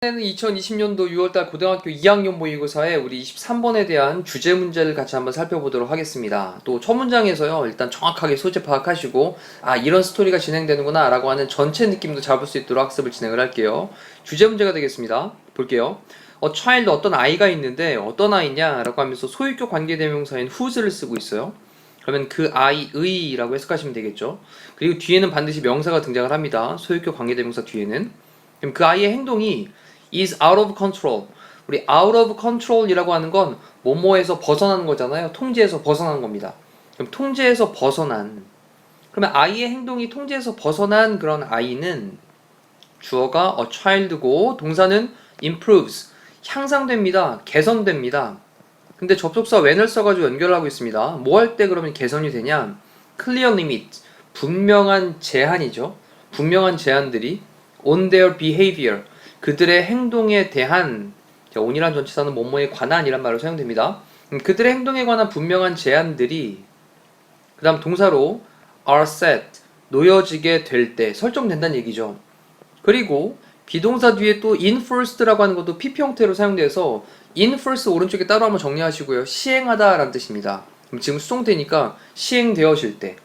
는 2020년도 6월달 고등학교 2학년 모의고사에 우리 23번에 대한 주제 문제를 같이 한번 살펴보도록 하겠습니다. 또 첫 문장에서요, 일단 정확하게 소재 파악하시고 이런 스토리가 진행되는구나 라고 하는 전체 느낌도 잡을 수 있도록 학습을 진행을 할게요. 주제 문제가 되겠습니다. 볼게요. child, 어떤 아이가 있는데 어떤 아이냐 라고 하면서 소유격 관계대명사인 whose를 쓰고 있어요. 그러면 그 아이의 라고 해석하시면 되겠죠. 그리고 뒤에는 반드시 명사가 등장을 합니다. 소유격 관계대명사 뒤에는. 그럼 그 아이의 행동이 is out of control. 우리 out of control이라고 하는 건 뭐뭐에서 벗어나는 거잖아요. 통제에서 벗어나는 겁니다. 그럼 통제에서 벗어난. 그러면 아이의 행동이 통제에서 벗어난 그런 아이는 주어가 a child고 동사는 improves. 향상됩니다. 개선됩니다. 근데 접속사 when을 써가지고 연결을 하고 있습니다. 뭐 할 때 그러면 개선이 되냐? clear limit. 분명한 제한이죠. 분명한 제한들이 on their behavior. 그들의 행동에 대한 on이란 전치사는 뭐뭐에 관한이란 말로 사용됩니다. 그들의 행동에 관한 분명한 제한들이 그 다음 동사로 are set, 놓여지게 될 때 설정된다는 얘기죠. 그리고 비동사 뒤에 또 in first라고 하는 것도 PP 형태로 사용돼서 in first 오른쪽에 따로 한번 정리하시고요. 시행하다 라는 뜻입니다. 그럼 지금 수동태니까 시행되어질 때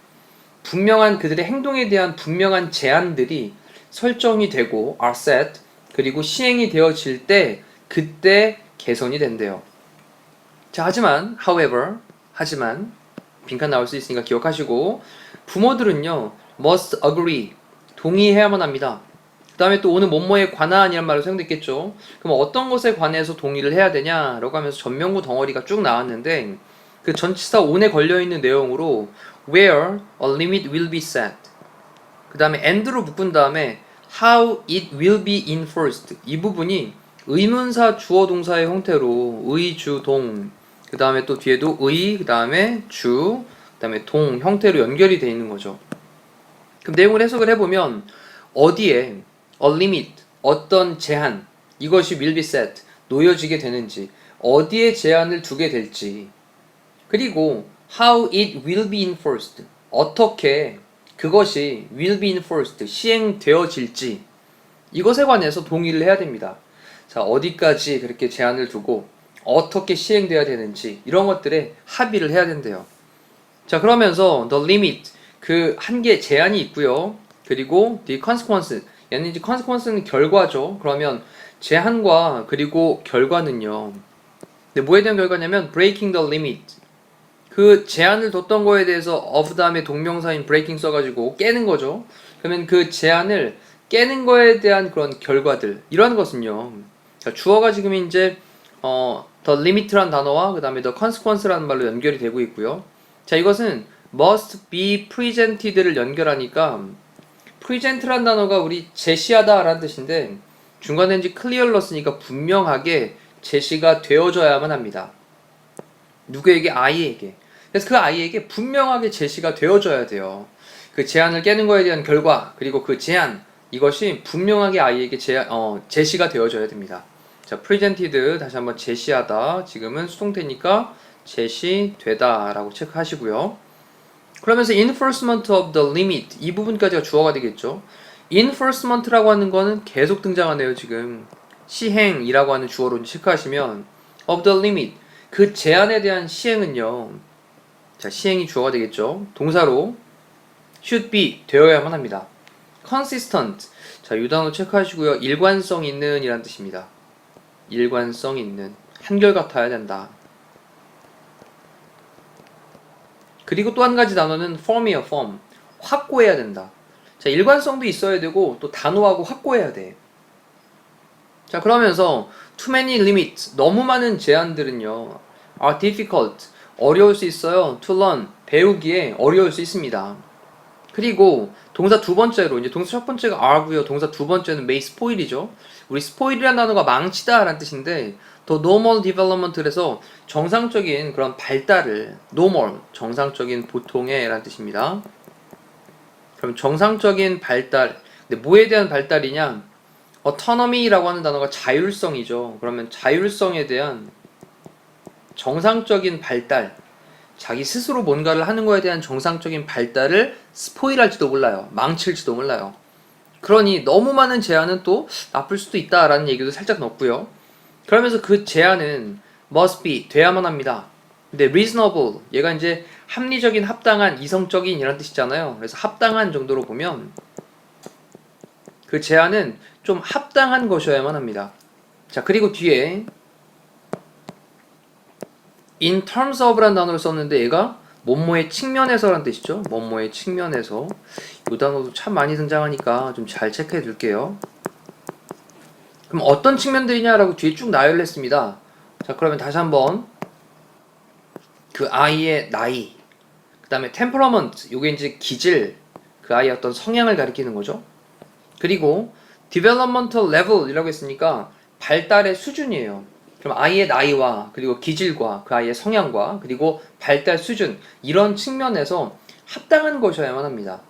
분명한 그들의 행동에 대한 분명한 제한들이 설정이 되고 are set, 그리고 시행이 되어질 때 그때 개선이 된대요. 자, 하지만 하지만 빈칸 나올 수 있으니까 기억하시고 부모들은요 must agree, 동의해야만 합니다. 그 다음에 또 오늘 뭐뭐에 관한이란 말로 사용됐겠죠. 그럼 어떤 것에 관해서 동의를 해야 되냐라고 하면서 전명구 덩어리가 쭉 나왔는데 그 전치사 on에 걸려있는 내용으로 where a limit will be set, 그 다음에 and로 묶은 다음에 how it will be enforced, 이 부분이 의문사 주어 동사의 형태로 의, 주, 동, 그 다음에 또 뒤에도 의, 그 다음에 주, 그 다음에 동 형태로 연결이 되어 있는 거죠. 그럼 내용을 해석을 해보면 어디에 a limit, 어떤 제한, 이것이 will be set, 놓여지게 되는지, 어디에 제한을 두게 될지, 그리고 how it will be enforced, 어떻게 그것이 will be enforced, 시행되어질지, 이것에 관해서 동의를 해야 됩니다. 자, 어디까지 그렇게 제한을 두고 어떻게 시행되어야 되는지 이런 것들에 합의를 해야 된대요. 자, 그러면서 the limit, 그 한계 제한이 있고요. 그리고 the consequence, 얘는 이제 consequence는 결과죠. 그러면 제한과 그리고 결과는요. 근데 뭐에 대한 결과냐면 breaking the limit, 그 제한을 뒀던 거에 대해서 of 다음에 동명사인 breaking 써가지고 깨는 거죠. 그러면 그 제한을 깨는 거에 대한 그런 결과들, 이러한 것은요. 자, 주어가 지금 이제 the limit란 단어와 그 다음에 the consequence라는 말로 연결이 되고 있고요. 자, 이것은 must be presented를 연결하니까 present란 단어가 우리 제시하다 라는 뜻인데 중간에 이제 clear 넣었으니까 분명하게 제시가 되어져야만 합니다. 누구에게? 아이에게. 그래서 그 아이에게 분명하게 제시가 되어져야 돼요. 그 제한을 깨는 거에 대한 결과, 그리고 그 제한, 이것이 분명하게 아이에게 제시가 되어져야 됩니다. 자, presented 다시 한번 제시하다. 지금은 수동태니까 제시되다 라고 체크하시고요. 그러면서 enforcement of the limit, 이 부분까지가 주어가 되겠죠. enforcement라고 하는 거는 계속 등장하네요. 지금 시행이라고 하는 주어로 체크하시면 of the limit, 그 제한에 대한 시행은요, 자, 시행이 주어가 되겠죠. 동사로 should be, 되어야만 합니다. consistent, 자, 이 단어 체크하시고요. 일관성 있는 이란 뜻입니다. 일관성 있는, 한결같아야 된다. 그리고 또 한 가지 단어는 form이에요. form, 확고해야 된다. 자, 일관성도 있어야 되고 또 단호하고 확고해야 돼. 자, 그러면서 too many limits, 너무 많은 제한들은요 are difficult, 어려울 수 있어요. to learn, 배우기에 어려울 수 있습니다. 그리고 동사 두 번째로, 이제 동사 첫 번째가 are고요. 동사 두 번째는 may spoil이죠. 우리 spoil이라는 단어가 망치다 라는 뜻인데 더 normal development를 해서 정상적인 그런 발달을, normal, 정상적인 보통의 라는 뜻입니다. 그럼 정상적인 발달, 근데 뭐에 대한 발달이냐? autonomy라고 하는 단어가 자율성이죠. 그러면 자율성에 대한 정상적인 발달, 자기 스스로 뭔가를 하는 거에 대한 정상적인 발달을 스포일할지도 몰라요. 망칠지도 몰라요. 그러니 너무 많은 제한은 또 나쁠 수도 있다라는 얘기도 살짝 넣었고요. 그러면서 그 제한은 must be, 돼야만 합니다. 근데 reasonable, 얘가 이제 합리적인, 합당한, 이성적인 이란 뜻이잖아요. 그래서 합당한 정도로 보면 그 제한은 좀 합당한 것이어야만 합니다. 자, 그리고 뒤에 in terms of라는 단어를 썼는데 얘가 뭐뭐의 측면에서라는 뜻이죠. 뭐뭐의 측면에서. 이 단어도 참 많이 등장하니까 좀 잘 체크해 둘게요. 그럼 어떤 측면들이냐라고 뒤에 쭉 나열을 했습니다. 자, 그러면 다시 한번 그 아이의 나이, 그 다음에 temperament, 요게 이제 기질, 그 아이의 어떤 성향을 가리키는 거죠. 그리고 developmental level이라고 했으니까 발달의 수준이에요. 그럼 아이의 나이와 그리고 기질과 그 아이의 성향과 그리고 발달 수준, 이런 측면에서 합당한 것이어야만 합니다.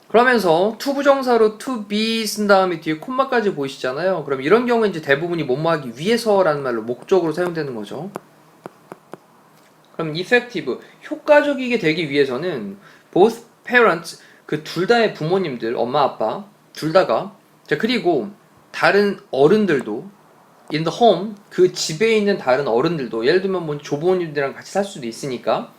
그러면서 투부정사로 to be 쓴 다음에 뒤에 콤마까지 보이시잖아요. 그럼 이런 경우에 이제 대부분이 뭐뭐 하기 위해서라는 말로 목적으로 사용되는 거죠. 그럼 effective, 효과적이게 되기 위해서는 both parents, 그 둘 다의 부모님들, 엄마 아빠 둘 다가, 자, 그리고 다른 어른들도 in the home, 그 집에 있는 다른 어른들도, 예를 들면 뭐 조부모님들이랑 같이 살 수도 있으니까,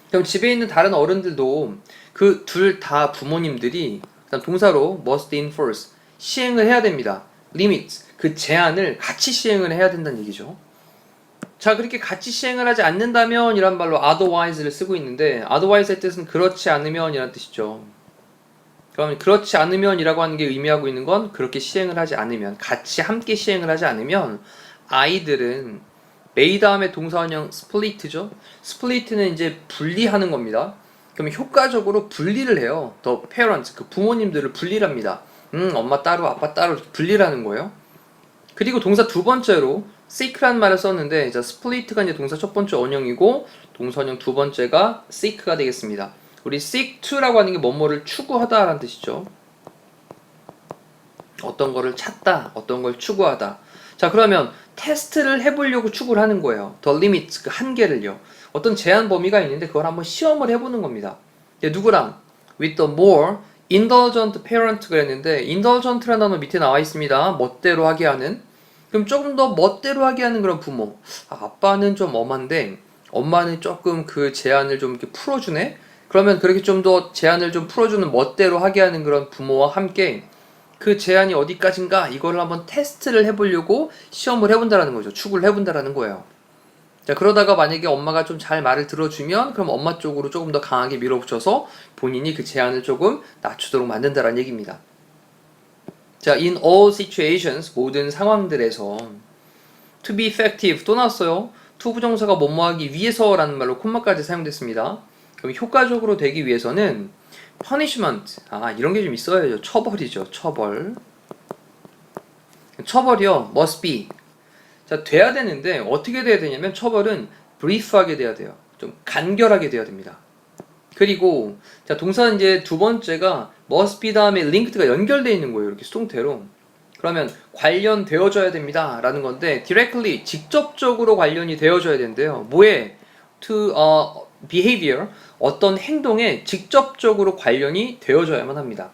그럼 집에 있는 다른 어른들도 그 둘 다 부모님들이 일단 동사로 must enforce, 시행을 해야 됩니다. limit, 그 제한을 같이 시행을 해야 된다는 얘기죠. 자, 그렇게 같이 시행을 하지 않는다면 이란 말로 otherwise를 쓰고 있는데, otherwise의 뜻은 그렇지 않으면 이란 뜻이죠. 그럼 그렇지 않으면 이라고 하는 게 의미하고 있는 건 그렇게 시행을 하지 않으면, 같이 함께 시행을 하지 않으면 아이들은 may 다음에 동사원형 split죠. split는 이제 분리하는 겁니다. 그러면 효과적으로 분리를 해요. the parents, 그 부모님들을 분리를 합니다. 엄마 따로 아빠 따로 분리를 하는 거예요. 그리고 동사 두 번째로 seek라는 말을 썼는데, 자, split가 이제 동사 첫 번째 원형이고 동사원형 두 번째가 seek가 되겠습니다. 우리 seek to라고 하는 게 뭐뭐를 추구하다라는 뜻이죠. 어떤 거를 찾다, 어떤 걸 추구하다. 자, 그러면 테스트를 해보려고 추구를 하는 거예요. the limit, 그 한계를요. 어떤 제한 범위가 있는데 그걸 한번 시험을 해보는 겁니다. 누구랑? with the more indulgent parent 그랬는데, indulgent라는 단어 밑에 나와 있습니다. 멋대로 하게 하는. 그럼 조금 더 멋대로 하게 하는 그런 부모. 아빠는 좀 엄한데 엄마는 조금 그 제한을 좀 이렇게 풀어주네? 그러면 그렇게 좀 더 제한을 좀 풀어주는 멋대로 하게 하는 그런 부모와 함께 그 제한이 어디까지인가 이거를 한번 테스트를 해보려고 시험을 해본다라는 거죠. 추구를 해본다라는 거예요. 자, 그러다가 만약에 엄마가 좀 잘 말을 들어주면 그럼 엄마 쪽으로 조금 더 강하게 밀어붙여서 본인이 그 제한을 조금 낮추도록 만든다라는 얘기입니다. 자, in all situations, 모든 상황들에서 to be effective, 또 나왔어요. to 부정사가 뭐뭐 하기 위해서라는 말로 콤마까지 사용됐습니다. 그럼 효과적으로 되기 위해서는 punishment, 이런 게 좀 있어야죠. 처벌이죠. 처벌. 처벌이요. must be. 자, 돼야 되는데 어떻게 돼야 되냐면 처벌은 brief하게 돼야 돼요. 좀 간결하게 돼야 됩니다. 그리고 자, 동사는 이제 두 번째가 must be 다음에 linked가 연결되어 있는 거예요. 이렇게 수동태로. 그러면 관련되어져야 됩니다 라는 건데, directly, 직접적으로 관련이 되어져야 된대요. 뭐에? to behavior, 어떤 행동에 직접적으로 관련이 되어져야만 합니다.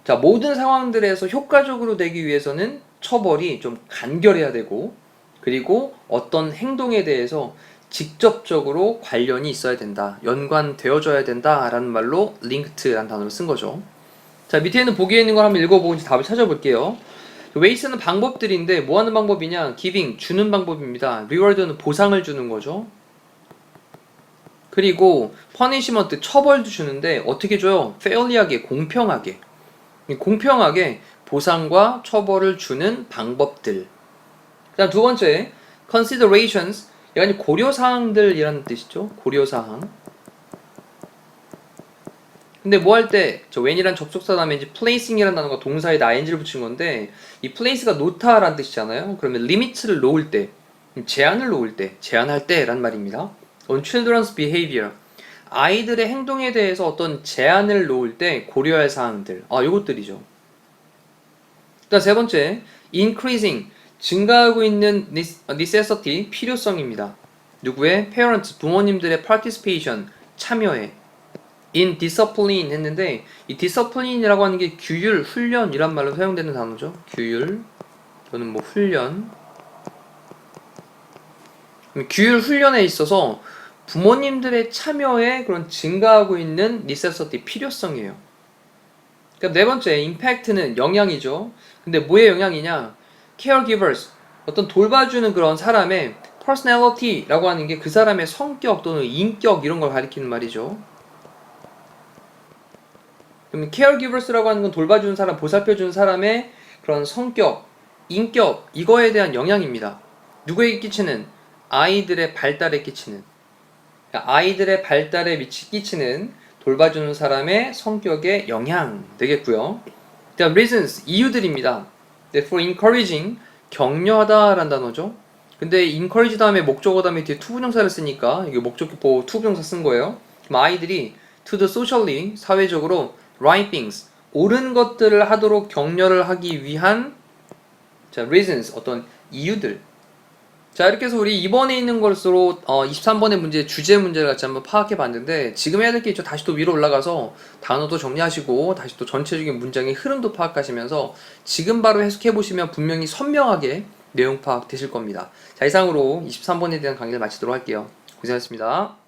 자, 모든 상황들에서 효과적으로 되기 위해서는 처벌이 좀 간결해야 되고, 그리고 어떤 행동에 대해서 직접적으로 관련이 있어야 된다, 연관되어져야 된다 라는 말로 linked라는 단어를 쓴 거죠. 자, 밑에 있는 보기에 있는 걸 한번 읽어보고 이제 답을 찾아볼게요. 웨이스는 방법들인데 뭐 하는 방법이냐? giving, 주는 방법입니다. reward는 보상을 주는 거죠. 그리고 punishment, 처벌도 주는데 어떻게 줘요? fairly하게, 공평하게. 공평하게 보상과 처벌을 주는 방법들. 그 다음 두 번째, considerations, 약간 고려사항들이라는 뜻이죠. 고려사항. 근데 뭐 할 때, 저 when이란 접속사 다음에 이제 placing이라는 단어가 동사에다 ing를 붙인 건데, 이 place가 놓다라는 뜻이잖아요. 그러면 limit를 놓을 때, 제한을 놓을 때, 제한할 때란 말입니다. on children's behavior, 아이들의 행동에 대해서 어떤 제한을 놓을 때 고려할 사항들, 요것들이죠. 일단 세 번째, increasing, 증가하고 있는 necessity, 필요성입니다. 누구의? parents, 부모님들의 participation, 참여에 in discipline 했는데 이 discipline이라고 하는 게 규율, 훈련 이란 말로 사용되는 단어죠. 규율 또는 뭐 훈련. 규율 훈련에 있어서 부모님들의 참여에 그런 증가하고 있는 necessity, 필요성이에요. 그러니까 네 번째, impact는 영향이죠. 근데 뭐의 영향이냐? caregivers, 어떤 돌봐주는 그런 사람의 personality라고 하는 게 그 사람의 성격 또는 인격 이런 걸 가리키는 말이죠. 그럼 caregivers라고 하는 건 돌봐주는 사람, 보살펴주는 사람의 그런 성격, 인격 이거에 대한 영향입니다. 누구에게 끼치는? 아이들의 발달에 끼치는. 그러니까 아이들의 발달에 끼치는 돌봐주는 사람의 성격에 영향 되겠고요. 그다음 reasons, 이유들입니다. for encouraging, 격려하다라는 단어죠. 근데 encourage 다음에 목적어 다음에 뒤에 투부정사를 쓰니까 이게 목적보 투부정사 쓴 거예요. 그럼 아이들이 to the socially, 사회적으로 right things, 옳은 것들을 하도록 격려를 하기 위한 자, reasons, 어떤 이유들. 자, 이렇게 해서 우리 이번에 있는 것으로 23번의 문제, 주제 문제를 같이 한번 파악해 봤는데 지금 해야 될 게 있죠. 다시 또 위로 올라가서 단어도 정리하시고 다시 또 전체적인 문장의 흐름도 파악하시면서 지금 바로 해석해 보시면 분명히 선명하게 내용 파악 되실 겁니다. 자, 이상으로 23번에 대한 강의를 마치도록 할게요. 고생하셨습니다.